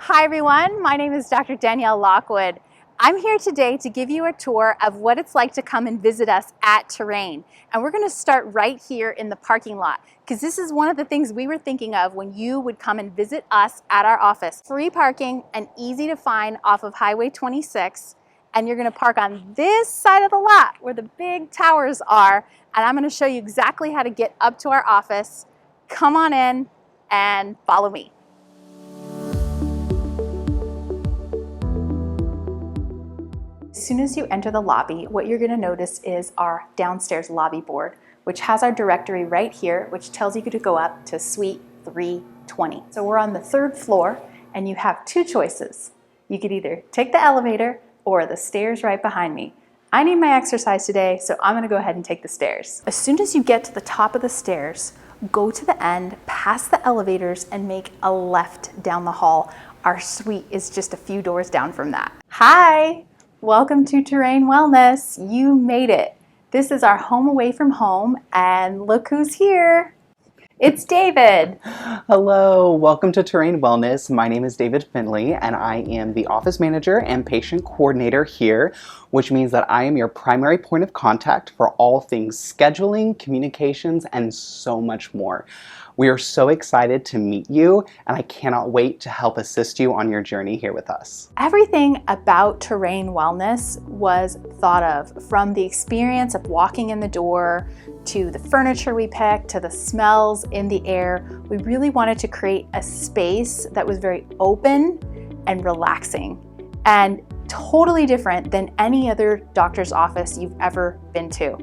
Hi everyone, my name is Dr. Danielle Lockwood. I'm here today to give you a tour of what it's like to come and visit us at Terrain. And we're going to start right here in the parking lot because this is one of the things we were thinking of when you would come and visit us at our office. Free parking and easy to find off of Highway 26. And you're going to park on this side of the lot where the big towers are. And I'm going to show you exactly how to get up to our office. Come on in and follow me. As soon as you enter the lobby, what you're going to notice is our downstairs lobby board, which has our directory right here, which tells you to go up to Suite 320. So we're on the third floor, and you have two choices. You could either take the elevator or the stairs right behind me. I need my exercise today, so I'm going to go ahead and take the stairs. As soon as you get to the top of the stairs, go to the end, past the elevators, and make a left down the hall. Our suite is just a few doors down from that. Hi! Welcome to Terrain Wellness. You made it. This is our home away from home, and look who's here. It's David. Hello, welcome to Terrain Wellness. My name is David Finley, and I am the office manager and patient coordinator here, which means that I am your primary point of contact for all things scheduling, communications, and so much more. We are so excited to meet you, and I cannot wait to help assist you on your journey here with us. Everything about Terrain Wellness was thought of, from the experience of walking in the door, to the furniture we picked, to the smells in the air. We really wanted to create a space that was very open and relaxing, and totally different than any other doctor's office you've ever been to.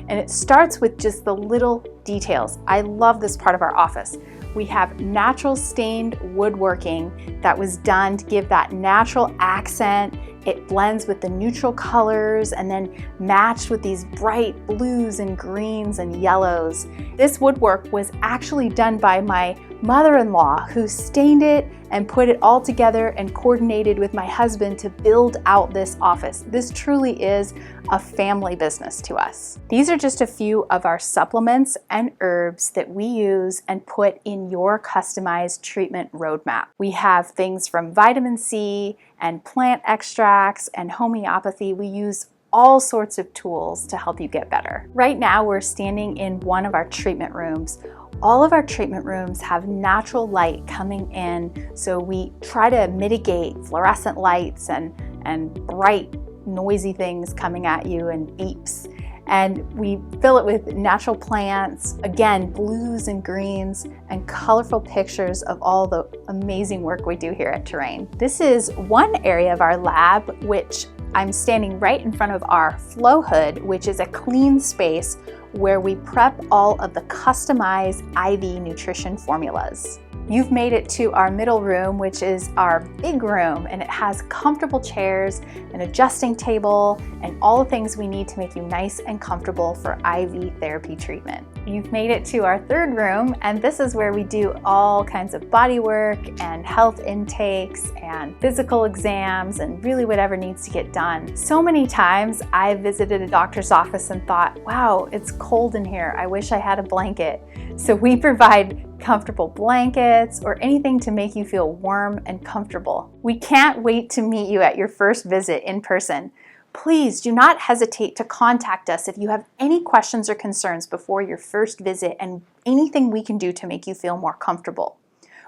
And it starts with just the little details. I love this part of our office. We have natural stained woodworking that was done to give that natural accent. It blends with the neutral colors and then matched with these bright blues and greens and yellows. This woodwork was actually done by my mother-in-law, who stained it and put it all together and coordinated with my husband to build out this office. This truly is a family business to us. These are just a few of our supplements and herbs that we use and put in your customized treatment roadmap. We have things from vitamin C and plant extracts and homeopathy. We use all sorts of tools to help you get better. Right now, we're standing in one of our treatment rooms. All of our treatment rooms have natural light coming in, so we try to mitigate fluorescent lights and bright, noisy things coming at you and beeps. And we fill it with natural plants, again, blues and greens, and colorful pictures of all the amazing work we do here at Terrain. This is one area of our lab, which I'm standing right in front of our flow hood, which is a clean space where we prep all of the customized IV nutrition formulas. You've made it to our middle room, which is our big room, and it has comfortable chairs, an adjusting table, and all the things we need to make you nice and comfortable for IV therapy treatment. You've made it to our third room, and this is where we do all kinds of body work and health intakes and physical exams and really whatever needs to get done. So many times I've visited a doctor's office and thought, wow, it's cold in here. I wish I had a blanket. So we provide comfortable blankets or anything to make you feel warm and comfortable. We can't wait to meet you at your first visit in person. Please do not hesitate to contact us if you have any questions or concerns before your first visit and anything we can do to make you feel more comfortable.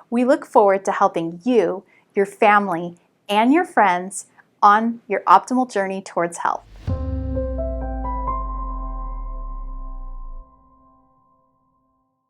We look forward to helping you, your family, and your friends on your optimal journey towards health.